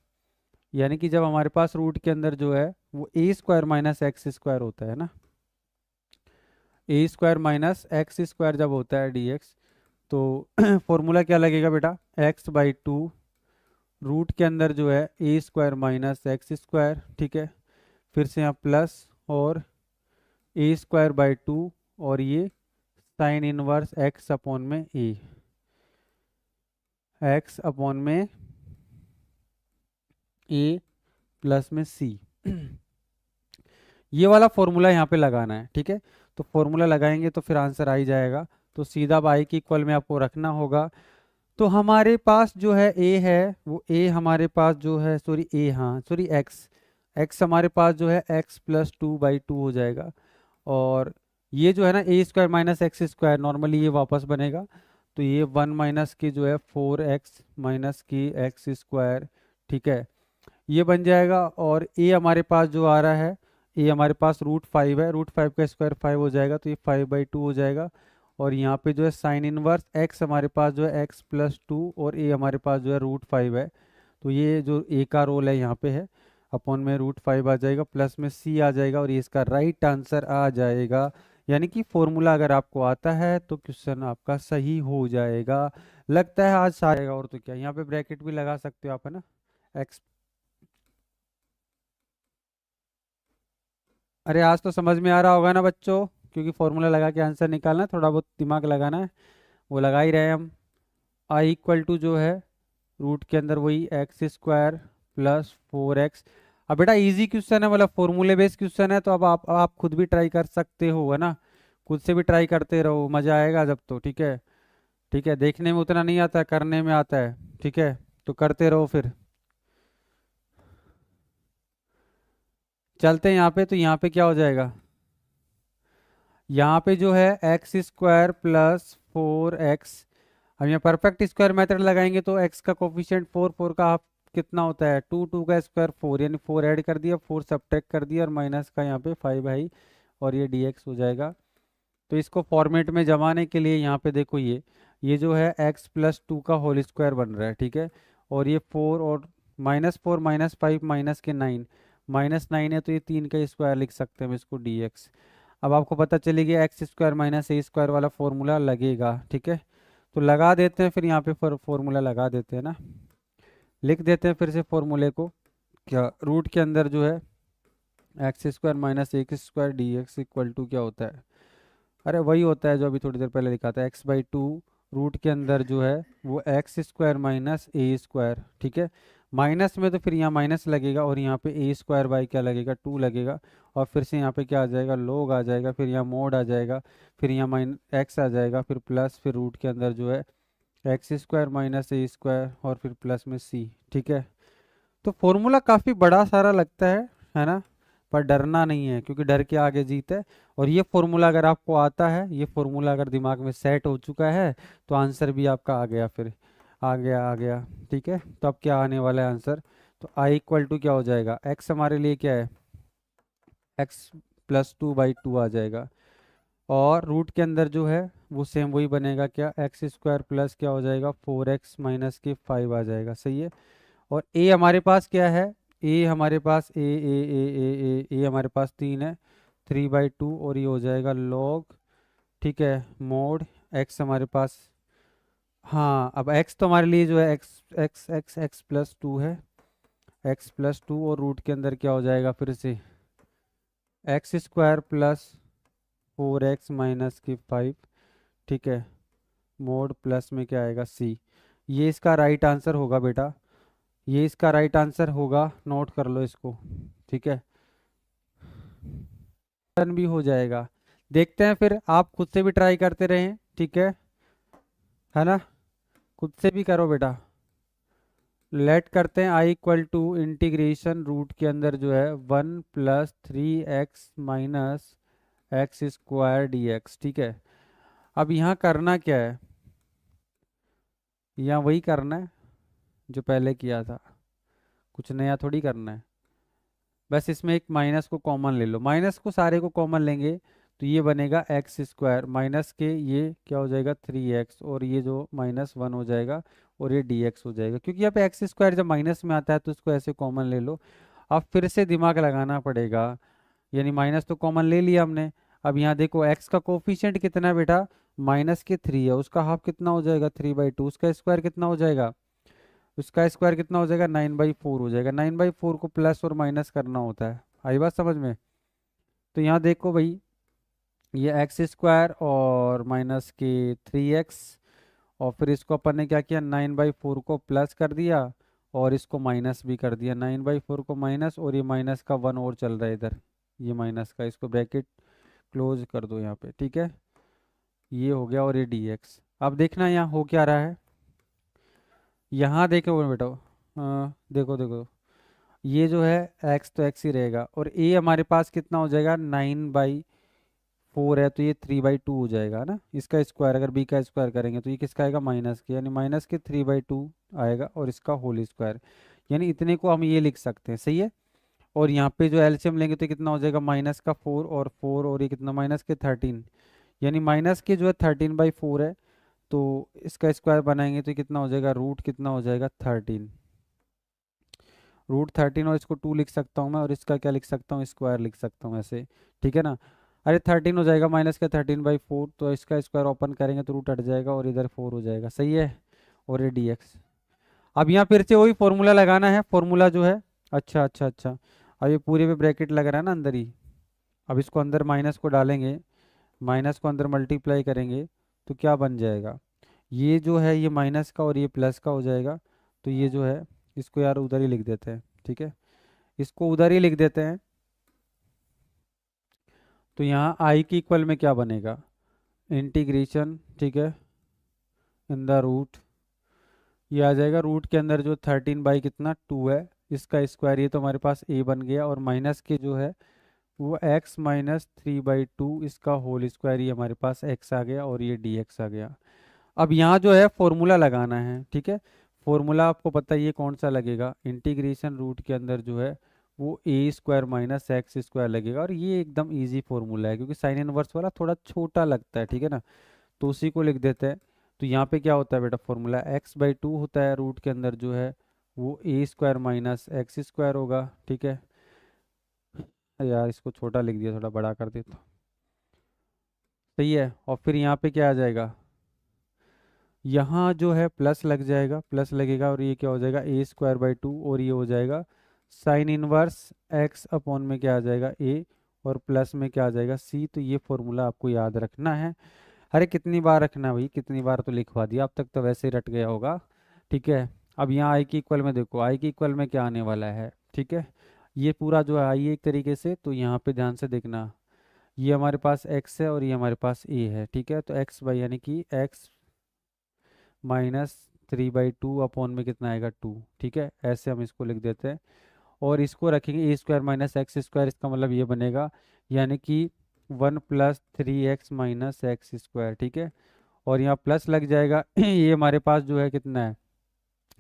यानी कि जब हमारे पास रूट के अंदर जो है वो a² - x² होता है ना, a² - x² जब होता है dx, तो फॉर्मूला क्या लगेगा बेटा, x/2 रूट के अंदर जो है a² - x², ठीक है, फिर से यहाँ प्लस और a²/2, और ये साइन इनवर्स x/में a प्लस में c, ये वाला फॉर्मूला यहाँ पे लगाना है, ठीक है, तो फॉर्मूला लगाएंगे तो फिर आंसर आ ही जाएगा, तो सीधा अब i के इक्वल में आपको रखना होगा। तो हमारे पास जो है a है, वो a हमारे पास जो है, सॉरी a, हाँ सॉरी x हमारे पास जो है x + 2/2 हो जाएगा, और ये जो है ना a² - x² नॉर्मली ये वापस बनेगा, तो ये 1 - की जो है 4x - की x², ठीक है, ये बन जाएगा, और a हमारे पास जो आ रहा है, a हमारे पास √5 है, √5 का स्क्वायर 5 हो जाएगा, तो ये 5/2 हो जाएगा, और यहाँ पे जो है साइन इनवर्स x हमारे पास जो है x+2, और a हमारे पास जो है √5 है, तो ये जो a का रोल है यहाँ पे है, अपॉन में √5 आ जाएगा, प्लस में c आ जाएगा, और ये इसका राइट आंसर आ जाएगा। यानी कि फॉर्मूला अगर आपको आता है तो क्वेश्चन आपका सही हो जाएगा। लगता है आज सारे, और तो क्या, यहाँ पे ब्रैकेट भी लगा सकते हो आप, है ना, x। अरे आज तो समझ में आ रहा होगा ना बच्चों, क्योंकि फॉर्मूला लगा के आंसर निकालना है, थोड़ा बहुत दिमाग लगाना है, वो लगा ही रहे हैं हम। i = जो है रूट के अंदर वही x² + 4x। अब बेटा इजी क्वेश्चन है, मतलब फॉर्मूले बेस्ड क्वेश्चन है, तो अब आप खुद भी ट्राई कर सकते हो, है ना, खुद से भी ट्राई करते रहो, मज़ा आएगा जब, तो ठीक है, ठीक है, देखने में उतना नहीं आता है, करने में आता है, ठीक है, तो करते रहो फिर। चलते हैं यहाँ पे, तो यहाँ पे क्या हो जाएगा, यहाँ पे जो है एक्स स्क्वायर प्लस 4x। अब यहाँ परफेक्ट स्क्वायर मेथड लगाएंगे तो x का कोफिशिएंट 4, 4 का हाफ कितना होता है 2, 2 का स्क्वायर 4, यानी 4 ऐड कर दिया, 4 सब्ट्रैक्ट कर दिया और माइनस का यहाँ पे 5 है और ये dx हो जाएगा। तो इसको फॉर्मेट में जमाने के लिए यहाँ पे देखो, ये जो है x प्लस 2 का होल स्क्वायर बन रहा है, ठीक है। और ये 4 और -4 -5 माइनस के 9, -9 है तो ये 3 का स्क्वायर लिख सकते हैं हम इसको dx। अब आपको पता चलेगी x square minus A square वाला फॉर्मूला लगेगा, ठीक है। तो लगा देते हैं, फिर यहाँ पे फॉर्मूला लगा देते हैं ना, लिख देते हैं फिर से फॉर्मूले को। क्या रूट के अंदर जो है x square minus x square D x equal to क्या होता है, अरे वही होता है जो अभी थोड़ी देर पहले लिखा था, x/2 रूट के अंदर जो है वो x square minus A square, ठीक है। माइनस में तो फिर यहाँ माइनस लगेगा और यहाँ पे ए स्क्वायर बाई क्या लगेगा 2 लगेगा, और फिर से यहाँ पे क्या आ जाएगा लोग आ जाएगा, फिर यहाँ मोड आ जाएगा, फिर यहाँ माइन एक्स आ जाएगा, फिर प्लस, फिर रूट के अंदर जो है x square minus A square और फिर प्लस में सी, ठीक है। तो फॉर्मूला काफ़ी बड़ा सारा लगता है ना, पर डरना नहीं है क्योंकि डर के आगे जीत है। और ये फॉर्मूला अगर आपको आता है, ये फॉर्मूला अगर दिमाग में सेट हो चुका है तो आंसर भी आपका आ गया, फिर आ गया, ठीक है। तो अब क्या आने वाला है आंसर, तो आई इक्वल टू क्या हो जाएगा, एक्स हमारे लिए क्या है एक्स प्लस 2/2 आ जाएगा, और रूट के अंदर जो है वो सेम वही बनेगा, क्या एक्स स्क्वायर प्लस क्या हो जाएगा 4x माइनस के 5 आ जाएगा, सही है। और ए हमारे पास क्या है, ए हमारे पास ए हमारे पास 3 है, 3/2 और ये हो जाएगा लॉग, ठीक है, मोड एक्स हमारे पास। हाँ अब एक्स तो हमारे लिए जो है x x x x plus 2 है, x+2 और रूट के अंदर क्या हो जाएगा फिर से x square plus 4x minus की 5, ठीक है, मोड प्लस में क्या आएगा सी। ये इसका राइट आंसर होगा बेटा, ये इसका राइट आंसर होगा, नोट कर लो इसको, ठीक है। टर्न भी हो जाएगा, देखते हैं फिर, आप खुद से भी ट्राई करते रहें, ठीक है ना, खुद से भी करो बेटा। लेट करते हैं आई इक्वल टू इंटीग्रेशन रूट के अंदर जो है 1 + 3x minus x square dx, ठीक है। अब यहाँ करना क्या है, यहाँ वही करना है जो पहले किया था, कुछ नया थोड़ी करना है। बस इसमें एक माइनस को कॉमन ले लो, माइनस को सारे को कॉमन लेंगे तो ये बनेगा एक्स स्क्वायर माइनस के ये क्या हो जाएगा 3x और ये जो -1 हो जाएगा और ये dx हो जाएगा, क्योंकि यहाँ पे एक्स स्क्वायर जब माइनस में आता है तो इसको ऐसे कॉमन ले लो। अब फिर से दिमाग लगाना पड़ेगा, यानी माइनस तो कॉमन ले लिया हमने। अब यहाँ देखो एक्स का कोफिशिएंट कितना है बेटा -3 है, उसका हाफ कितना हो जाएगा 3/2, उसका स्क्वायर कितना हो जाएगा, उसका स्क्वायर कितना हो जाएगा 9/4 हो जाएगा। 9/4 को प्लस और माइनस करना होता है, आई बात समझ में। तो यहाँ देखो भाई, ये एक्स स्क्वायर और माइनस के 3x, और फिर इसको अपन ने क्या किया 9/4 को प्लस कर दिया और इसको माइनस भी कर दिया, 9/4 को माइनस और ये माइनस का 1 और चल रहा है इधर, ये माइनस का, इसको ब्रैकेट क्लोज कर दो यहाँ पे, ठीक है। ये हो गया और ये dx। अब देखना यहाँ हो क्या रहा है, यहाँ देखो बेटा, देखो देखो, ये जो है x तो x ही रहेगा और a हमारे पास कितना हो जाएगा 9/4 है तो ये 3/2 हो जाएगा ना, इसका स्क्वायर अगर b का स्क्वायर करेंगे तो ये किसका आएगा माइनस के, यानी माइनस के 3/2 आएगा और इसका होल स्क्वायर, यानी इतने को हम ये लिख सकते हैं, सही है। और यहाँ पे जो एलसीएम लेंगे तो कितना हो जाएगा -4 और 4 और ये कितना माइनस के 13, यानी माइनस के जो है 13/4 है, तो इसका स्क्वायर बनाएंगे तो कितना हो जाएगा रूट कितना हो जाएगा 13, √13 और इसको 2 लिख सकता हूँ मैं और इसका क्या लिख सकता हूँ स्क्वायर लिख सकता हूँ ऐसे, ठीक है ना। अरे 13 हो जाएगा माइनस का 13/4, तो इसका स्क्वायर ओपन करेंगे तो रूट हट जाएगा और इधर 4 हो जाएगा, सही है। और ये dx। अब यहाँ फिर से वही फॉर्मूला लगाना है, फॉर्मूला जो है, अच्छा, अब ये पूरे पे ब्रैकेट लग रहा है ना अंदर ही, अब इसको अंदर माइनस को डालेंगे, माइनस को अंदर मल्टीप्लाई करेंगे तो क्या बन जाएगा, ये जो है ये माइनस का और ये प्लस का हो जाएगा, तो ये जो है इसको यार उधर ही लिख देते हैं, ठीक है, इसको उधर ही लिख देते हैं। तो यहाँ आई की इक्वल में क्या बनेगा इंटीग्रेशन, ठीक है, इन द रूट, ये आ जाएगा रूट के अंदर जो 13 बाई कितना 2 है इसका स्क्वायर, ये तो हमारे पास a बन गया, और माइनस के जो है वो x माइनस 3/2 इसका होल स्क्वायर, ये हमारे पास x आ गया और ये dx आ गया। अब यहाँ जो है फॉर्मूला लगाना है, ठीक है। फॉर्मूला आपको पता है ये कौन सा लगेगा, इंटीग्रेशन रूट के अंदर जो है वो ए स्क्वायर माइनस एक्स स्क्वायर लगेगा, और ये एकदम इजी फॉर्मूला है क्योंकि साइन इनवर्स वाला थोड़ा छोटा लगता है, ठीक है ना, तो उसी को लिख देते हैं। तो यहाँ पे क्या होता है बेटा, फॉर्मूला x/2 होता है, रूट के अंदर जो है वो ए स्क्वायर माइनस एक्स स्क्वायर होगा, ठीक है। यार इसको छोटा लिख दिया, थोड़ा बड़ा कर देता, सही है। और फिर यहाँ पे क्या आ जाएगा, यहाँ जो है प्लस लग जाएगा, प्लस लगेगा, और ये क्या हो जाएगा a²/2, और ये हो जाएगा साइन इनवर्स x अपॉन में क्या आ जाएगा a, और प्लस में क्या आ जाएगा c। तो ये फॉर्मूला आपको याद रखना है। अरे कितनी बार रखना है भाई, कितनी बार तो लिखवा दिया, अब तक तो वैसे ही रट गया होगा, ठीक है। अब यहाँ आई के इक्वल में देखो, आई के इक्वल में क्या आने वाला है, ठीक है। ये पूरा जो है आई एक तरीके से, तो यहाँ पे ध्यान से देखना, ये हमारे पास x है और ये हमारे पास a है, ठीक है। तो x बाई यानी कि x माइनस 3/2 अपॉन में कितना आएगा 2, ठीक है, ऐसे हम इसको लिख देते हैं। और इसको रखेंगे ए स्क्वायर माइनस एक्स स्क्वायर, इसका मतलब ये बनेगा यानी कि 1 + 3x माइनस एक्स स्क्वायर, ठीक है। और यहाँ प्लस लग जाएगा ये हमारे पास जो है कितना है,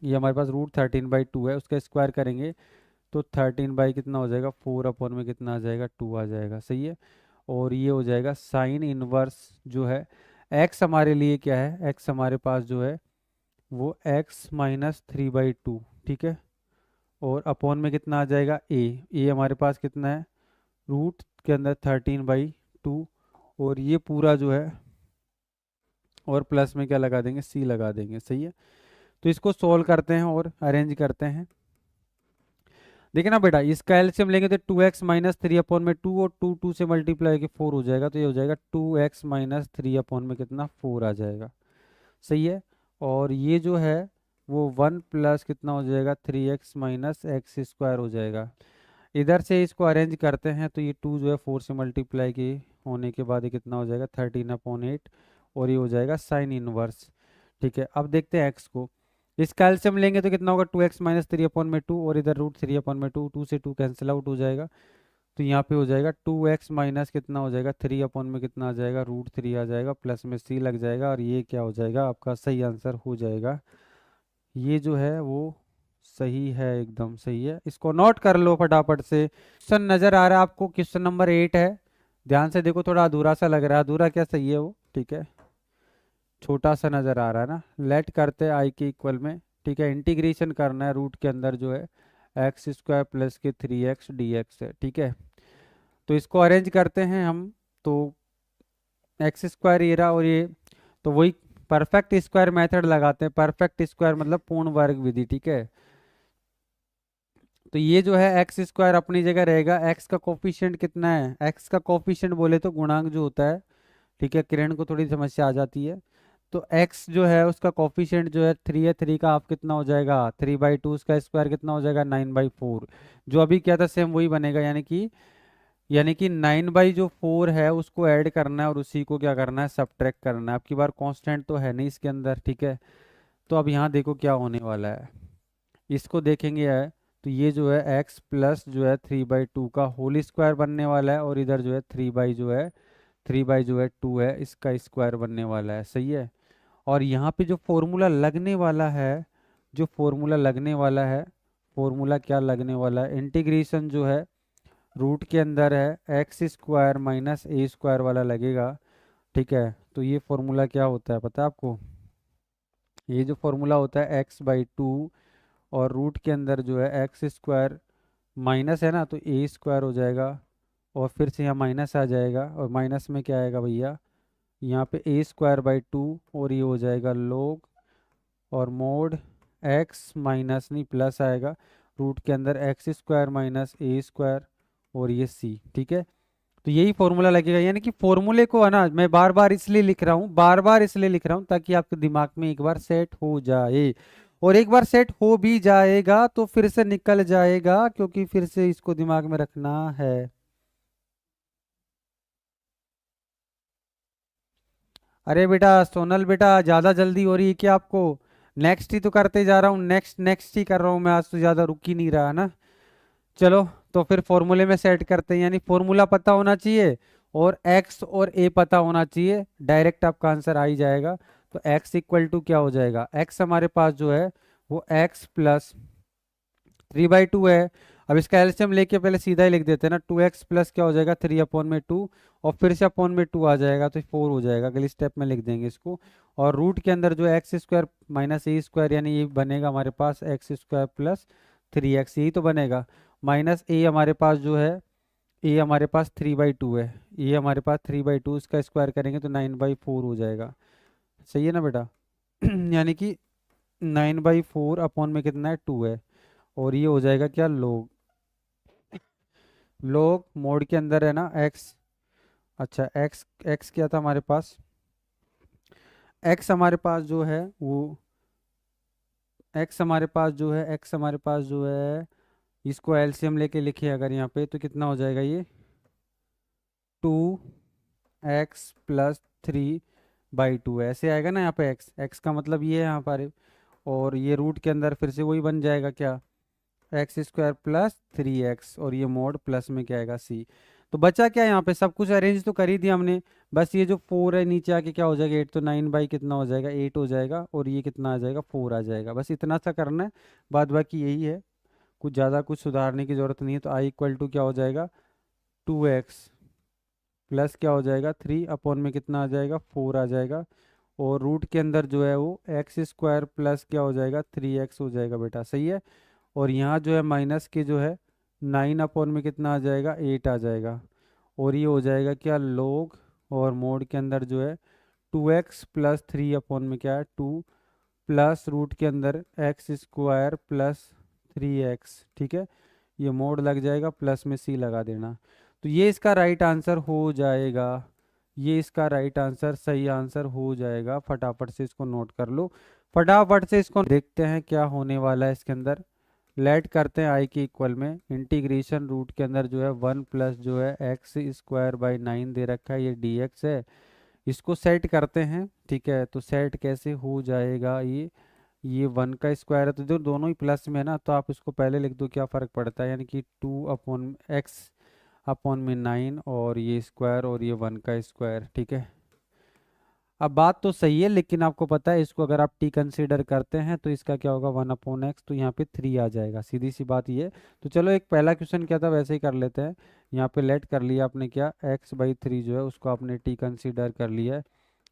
ये हमारे पास √13/2 है, उसका स्क्वायर करेंगे तो 13 बाई कितना हो जाएगा 4 अपॉन में कितना आ जाएगा 2 आ जाएगा, सही है। और ये हो जाएगा साइन इनवर्स जो है x हमारे लिए क्या है, x हमारे पास जो है वो x माइनस 3/2, ठीक है। और अपॉन में कितना आ जाएगा a हमारे पास कितना है रूट के अंदर 13/2, और ये पूरा जो है, और प्लस में क्या लगा देंगे c लगा देंगे, सही है। तो इसको सोल्व करते हैं और अरेंज करते हैं। देखिए ना बेटा, इसका एलसीएम लेंगे तो 2x माइनस 3 अपॉन में 2, और 2 से मल्टीप्लाई के 4 हो जाएगा, तो ये हो जाएगा 2x माइनस 3 अपॉन में कितना 4 आ जाएगा, सही है। और ये जो है वो 1 प्लस कितना हो जाएगा 3x माइनस एक्स स्क्वायर हो जाएगा। इधर से इसको अरेंज करते हैं तो ये 2 जो है 4 से मल्टीप्लाई के होने के बाद ये कितना हो जाएगा 13/8, और ये हो जाएगा साइन इनवर्स, ठीक है। अब देखते हैं x को, इसका एलसीएम लेंगे तो कितना होगा 2x माइनस 3 अपॉन में 2, और इधर √3/2, 2 से 2 कैंसिल आउट हो जाएगा, तो यहाँ पे हो जाएगा 2x माइनस कितना हो जाएगा 3 अपॉन में कितना आ जाएगा √3 आ जाएगा, प्लस में c लग जाएगा, और ये क्या हो जाएगा आपका सही आंसर हो जाएगा। ये जो है वो सही है, एकदम सही है। इसको नोट कर लो फटाफट से। क्वेश्चन नजर आ रहा है आपको, क्वेश्चन नंबर 8 है, ध्यान से देखो, थोड़ा अधूरा सा लग रहा है, अधूरा क्या सही है वो, ठीक है, छोटा सा नजर आ रहा है ना। लेट करते हैं आई के इक्वल में, ठीक है, इंटीग्रेशन करना है, रूट के अंदर जो है x² प्लस के 3x dx है, ठीक है। तो इसको अरेंज करते हैं हम, तो x² ये रहा, और ये तो वही परफेक्ट स्क्वायर मेथड लगाते हैं, परफेक्ट स्क्वायर मतलब पूर्ण वर्ग विधि, ठीक है। तो ये जो है x² अपनी जगह रहेगा, x का कोफिशिएंट कितना है, x का कोफिशिएंट बोले तो गुणांक जो होता है, ठीक है, किरण को थोड़ी समस्या आ जाती है। तो x जो है उसका कोफिशिएंट जो है 3 है, 3 का आप कितना हो जाएगा 3/2, उसका स्क्वायर कितना हो जाएगा 9/4, जो अभी क्या था सेम वही बनेगा, यानी कि 9/4 है उसको ऐड करना है, और उसी को क्या करना है सब्ट्रैक्ट करना है। आपकी बार कांस्टेंट तो है नहीं इसके अंदर, ठीक है। तो अब यहाँ देखो क्या होने वाला है, इसको देखेंगे है, तो ये जो है x प्लस जो है 3/2 का होल स्क्वायर बनने वाला है, और इधर जो है 3/2 है इसका स्क्वायर बनने वाला है, सही है। और यहाँ पे जो फॉर्मूला लगने वाला है, जो फॉर्मूला लगने वाला है, फॉर्मूला क्या लगने वाला है, इंटीग्रेशन जो है रूट के अंदर है x² माइनस a² वाला लगेगा, ठीक है। तो ये फॉर्मूला क्या होता है पता है आपको, ये जो फॉर्मूला होता है x/2, और रूट के अंदर जो है x² माइनस है ना, तो a² हो जाएगा, और फिर से यहाँ माइनस आ जाएगा, और माइनस में क्या आएगा भैया यहाँ पे a²/2, और ये हो जाएगा log और मोड x माइनस नहीं प्लस आएगा, रूट के अंदर x² माइनस a², और ये c, ठीक है। तो यही फॉर्मूला लगेगा, यानी कि फॉर्मूले को है ना, मैं बार बार इसलिए लिख रहा हूँ, बार बार इसलिए लिख रहा हूँ ताकि आपके दिमाग में एक बार सेट हो जाए, और एक बार सेट हो भी जाएगा तो फिर से निकल जाएगा, क्योंकि फिर से इसको दिमाग में रखना है। अरे बेटा सोनल बेटा, ज्यादा जल्दी हो रही है क्या आपको, नेक्स्ट ही तो करते जा रहा हूँ, नेक्स्ट नेक्स्ट ही कर रहा हूँ मैं, आज तो ज़्यादा रुक ही नहीं रहा ना। चलो तो फिर फॉर्मूले में सेट करते हैं, यानी फॉर्मूला पता होना चाहिए और एक्स और ए पता होना चाहिए, डायरेक्ट आपका आंसर आ ही जाएगा। तो एक्स इक्वल टू क्या हो जाएगा, एक्स हमारे पास जो है वो एक्स प्लस 3/2 है। अब इसका एलसीएम लेके पहले सीधा ही लिख देते हैं ना, 2x प्लस क्या हो जाएगा 3/2 और फिर से अपॉन में 2 आ जाएगा तो 4 हो जाएगा, अगली स्टेप में लिख देंगे इसको। और रूट के अंदर जो x square minus A square, यानी ये बनेगा हमारे पास एक्स स्क्वायर प्लस 3x, यही तो बनेगा। माइनस ए हमारे पास जो है, ए हमारे पास 3/2 है, ये हमारे पास 3/2, इसका स्क्वायर करेंगे तो 9/4 हो जाएगा। सही है ना बेटा यानी कि 9/4 अपॉन में कितना है 2 है, और ये हो जाएगा क्या लोग, लोग मोड के अंदर है ना एक्स। अच्छा एक्स, एक्स क्या था हमारे पास, एक्स हमारे पास जो है वो, एक्स हमारे पास जो है, एक्स हमारे पास जो है, इसको एलसीएम लेके लिखिए अगर यहाँ पे तो कितना हो जाएगा ये 2x प्लस 3/2 ऐसे आएगा ना यहाँ पे, एक्स एक्स का मतलब ये है यहाँ पर, और ये रूट के अंदर फिर से वही बन जाएगा क्या, एक्स स्क्वायर प्लस 3x, और ये मोड प्लस में क्या आएगा सी। तो बचा क्या यहाँ पे, सब कुछ अरेंज तो कर ही दिया हमने, बस ये जो 4 है नीचे आके क्या हो जाएगा 8, तो 9 बाई कितना हो जाएगा 8 हो जाएगा, और ये कितना आ जाएगा 4 आ जाएगा, बस इतना सा करना है, बाद बाकी यही है, कुछ ज़्यादा कुछ सुधारने की ज़रूरत नहीं है। तो आई इक्वल टू क्या हो जाएगा 2x प्लस क्या हो जाएगा 3 अपॉन में कितना आ जाएगा 4 आ जाएगा, और रूट के अंदर जो है वो एक्स स्क्वायर प्लस क्या हो जाएगा 3x हो जाएगा बेटा, सही है। और यहाँ जो है माइनस के जो है 9 अपॉन में कितना आ जाएगा 8 आ जाएगा, और ये हो जाएगा क्या लोग, और मोड के अंदर जो है 2x प्लस 3 अपॉन में क्या है 2 प्लस रूट के अंदर एक्स स्क्वायर प्लस 3x, ठीक है। ये मोड लग जाएगा, प्लस में सी लगा देना, तो ये इसका राइट आंसर हो जाएगा, ये इसका राइट आंसर सही आंसर हो जाएगा। फटाफट से इसको नोट कर लो, फटाफट से इसको देखते हैं क्या होने वाला है इसके अंदर। लेट करते हैं आई के इक्वल में इंटीग्रेशन, रूट के अंदर जो है 1 प्लस जो है एक्स स्क्वायर बाई 9 दे रखा है, ये dx है, इसको सेट करते हैं, ठीक है। तो सेट कैसे हो जाएगा, ये 1 का स्क्वायर है तो जो दोनों ही प्लस में है ना, तो आप इसको पहले लिख दो, क्या फ़र्क पड़ता है, यानी कि 2/x/9 और ये स्क्वायर और ये 1 का स्क्वायर, ठीक है। अब बात तो सही है, लेकिन आपको पता है इसको अगर आप टी कंसीडर करते हैं तो इसका क्या होगा 1/x, तो यहाँ पे 3 आ जाएगा, सीधी सी बात ये। तो चलो एक पहला क्वेश्चन क्या था वैसे ही कर लेते हैं। यहाँ पे लेट कर लिया आपने क्या, x/3 जो है उसको आपने टी कंसीडर कर लिया है,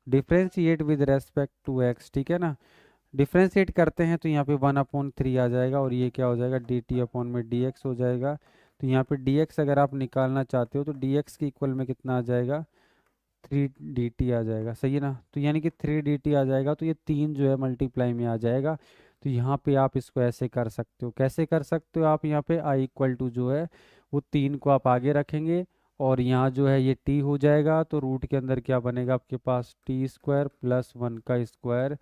differentiate with respect to x, ठीक है ना। डिफ्रेंशिएट करते हैं तो यहाँ पे 1/3 आ जाएगा, और ये क्या हो जाएगा dt अपॉन में dx हो जाएगा। तो यहाँ पे dx अगर आप निकालना चाहते हो तो dx के इक्वल में कितना आ जाएगा 3dt आ जाएगा, सही है ना। तो यानी कि 3dt आ जाएगा, तो ये 3 जो है मल्टीप्लाई में आ जाएगा। तो यहाँ पे आप इसको ऐसे कर सकते हो, कैसे कर सकते हो आप, यहाँ पे आई इक्वल टू जो है वो 3 को आप आगे रखेंगे, और यहाँ जो है ये t हो जाएगा, तो रूट के अंदर क्या बनेगा आपके पास t स्क्वायर प्लस 1 का स्क्वायर,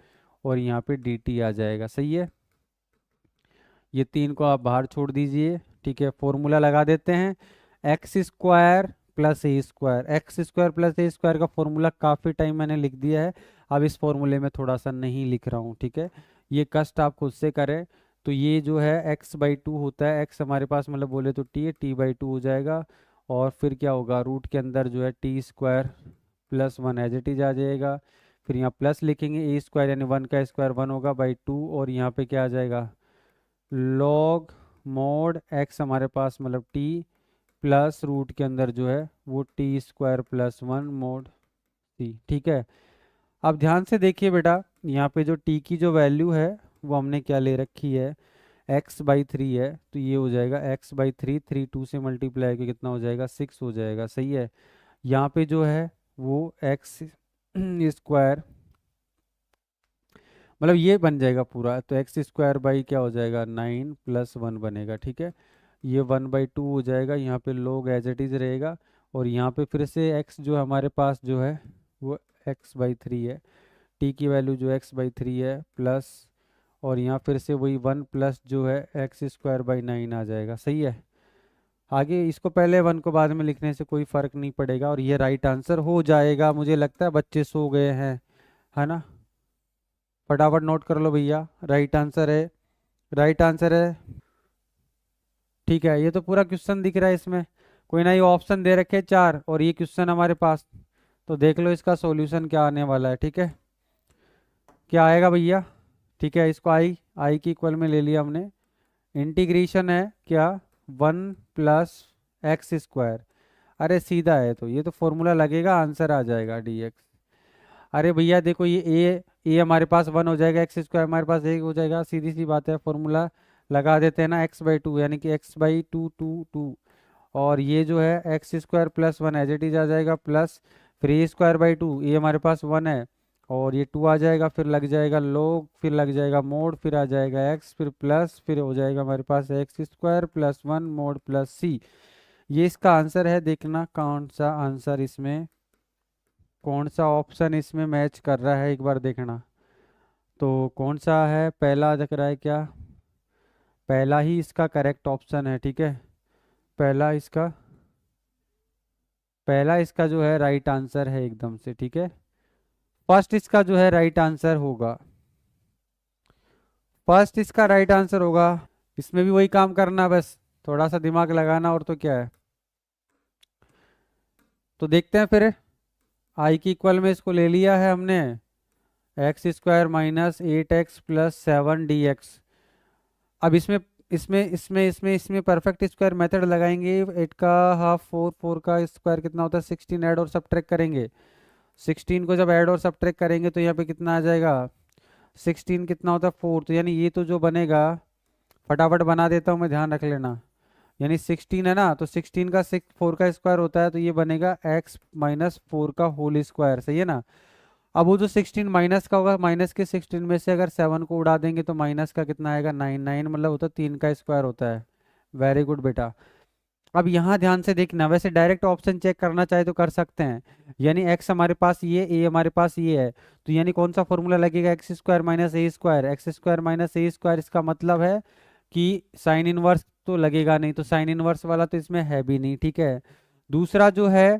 और यहाँ पे dt आ जाएगा, सही है। ये 3 को आप बाहर छोड़ दीजिए, ठीक है। फॉर्मूला लगा देते हैं, x square plus A square, x square plus A square का फॉर्मूला काफ़ी टाइम मैंने लिख दिया है, अब इस फॉर्मूले में थोड़ा सा नहीं लिख रहा हूँ, ठीक है। ये कष्ट आप खुद से करें। तो ये जो है x/2 होता है, x हमारे पास मतलब बोले तो t है, t/2 हो जाएगा, और फिर क्या होगा रूट के अंदर जो है T square plus 1 as it is आ जाएगा, फिर यहाँ प्लस लिखेंगे ए स्क्वायर यानी 1 का स्क्वायर 1 होगा बाई 2, और यहाँ पे क्या आ जाएगा लॉग मोड x हमारे पास मतलब t प्लस रूट के अंदर जो है वो T square plus 1 mode c, ठीक है। अब ध्यान से देखिए बेटा, यहाँ पे जो t की जो वैल्यू है वो हमने क्या ले रखी है x/3 है, तो ये हो जाएगा x/3, 3 2 से मल्टीप्लाई करके कितना हो जाएगा 6 हो जाएगा, सही है। यहाँ पे जो है वो x स्क्वायर मतलब ये बन जाएगा पूरा, तो एक्स स्क्वायर बाई क्या हो जाएगा 9 प्लस 1 बनेगा, ठीक है। ये 1/2 हो जाएगा, यहाँ पे लोग एज इट इज रहेगा, और यहाँ पे फिर से x जो हमारे पास जो है वो x/3 है, t की वैल्यू जो x/3 है प्लस, और यहाँ फिर से वही 1 प्लस जो है एक्स स्क्वायर बाई 9 आ जाएगा, सही है। आगे इसको पहले 1 को बाद में लिखने से कोई फ़र्क नहीं पड़ेगा, और ये राइट आंसर हो जाएगा। मुझे लगता है बच्चे सो गए हैं, है ना। फटाफट नोट कर लो भैया, राइट आंसर है, राइट आंसर है। ठीक है, ये तो पूरा क्वेश्चन दिख रहा है इसमें, कोई ना, ये ऑप्शन दे रखे 4 और ये क्वेश्चन हमारे पास, तो देख लो इसका सॉल्यूशन क्या आने वाला है। ठीक है, क्या आएगा भैया? ठीक है, इसको आई की इक्वल में ले लिया हमने, इंटीग्रेशन है क्या, 1 + x²। अरे सीधा है, तो ये तो फॉर्मूला लगेगा, आंसर आ जाएगा dx। अरे भैया देखो, ये ए हमारे पास 1 हो जाएगा, x² हमारे पास 1 हो जाएगा, सीधी सी बात है, फॉर्मूला लगा देते हैं ना, x/2 यानी कि x/2 और ये जो है x² + 1 एज इट इज आ जाएगा, प्लस फिर a²/2, ये हमारे पास 1 है और ये 2 आ जाएगा, फिर लग जाएगा log, फिर लग जाएगा मोड, फिर आ जाएगा x, फिर प्लस, फिर हो जाएगा हमारे पास x² + 1 मोड प्लस c। ये इसका आंसर है। देखना कौन सा आंसर इसमें, कौन सा ऑप्शन इसमें मैच कर रहा है, एक बार देखना। तो कौन सा है, पहला दिख रहा है क्या, पहला ही इसका करेक्ट ऑप्शन है। ठीक है, पहला इसका जो है राइट आंसर है एकदम से। ठीक है, फर्स्ट इसका जो है राइट आंसर होगा, फर्स्ट इसका राइट आंसर होगा। इसमें भी वही काम करना, बस थोड़ा सा दिमाग लगाना, और तो क्या है। तो देखते हैं फिर, आई की इक्वल में इसको ले लिया है हमने, x² - 8x + 7 dx। अब इसमें परफेक्ट स्क्वायर मेथड लगाएंगे, 8 का हाफ 4, 4 का स्क्वायर कितना होता है 16, ऐड और सब्ट्रैक्ट करेंगे। 16 को जब ऐड और सब्ट्रैक्ट करेंगे तो यहाँ पे कितना आ जाएगा, 16 कितना होता है 4, तो यानी ये तो जो बनेगा, फटाफट बना देता हूँ मैं, ध्यान रख लेना। यानी 16 है ना, तो 16 का 4 का स्क्वायर होता है, तो ये बनेगा x - 4 का होल स्क्वायर, सही है ना। अब वो जो 16 माइनस का होगा, माइनस के 16 में से अगर 7 को उड़ा देंगे तो माइनस का कितना आएगा, 9, 9 मतलब होता है 3 का स्क्वायर होता है। वेरी गुड बेटा। अब यहाँ ध्यान से देखना, वैसे डायरेक्ट ऑप्शन चेक करना चाहे तो कर सकते हैं, यानी x हमारे पास ये, a हमारे पास ये है, तो यानी कौन सा फॉर्मूला लगेगा, x² - a², x² - a², इसका मतलब है कि साइन इनवर्स तो लगेगा नहीं, तो साइन इनवर्स वाला तो इसमें है भी नहीं। ठीक है, दूसरा जो है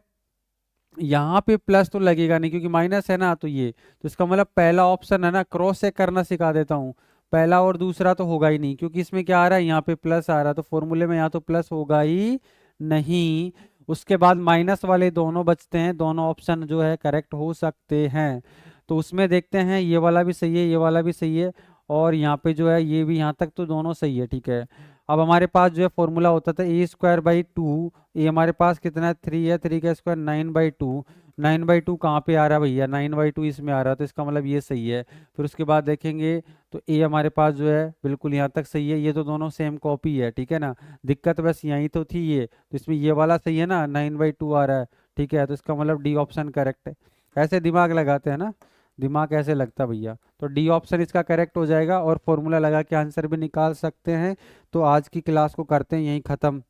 यहाँ पे प्लस तो लगेगा नहीं क्योंकि माइनस है ना, तो ये, तो इसका मतलब पहला ऑप्शन है ना, क्रॉस चेक करना सिखा देता हूँ, पहला और दूसरा तो होगा ही नहीं, क्योंकि इसमें क्या आ रहा है, यहाँ पे प्लस आ रहा है, तो फॉर्मूले में यहाँ तो प्लस होगा ही नहीं। उसके बाद माइनस वाले दोनों बचते हैं, दोनों ऑप्शन जो है करेक्ट हो सकते हैं। तो उसमें देखते हैं, ये वाला भी सही है, ये वाला भी सही है, और यहाँ पे जो है ये भी, यहाँ तक तो दोनों सही है। ठीक है, अब हमारे पास जो है फॉर्मूला होता था a²/2, ये हमारे पास कितना है 3 है, 3 का स्क्वायर 9/2, 9/2 कहाँ पे आ रहा है भैया, 9/2 इसमें आ रहा है, तो इसका मतलब ये सही है। फिर उसके बाद देखेंगे तो a हमारे पास जो है बिल्कुल यहाँ तक सही है, ये तो दोनों सेम कॉपी है। ठीक है ना, दिक्कत बस यहीं तो थी, ये तो इसमें ये वाला सही है ना, 9/2 आ रहा है। ठीक है, तो इसका मतलब डी ऑप्शन करेक्ट है। ऐसे दिमाग लगाते हैं ना, दिमाग ऐसे लगता भैया, तो डी ऑप्शन इसका करेक्ट हो जाएगा, और फॉर्मूला लगा के आंसर भी निकाल सकते हैं। तो आज की क्लास को करते हैं यहीं ख़त्म।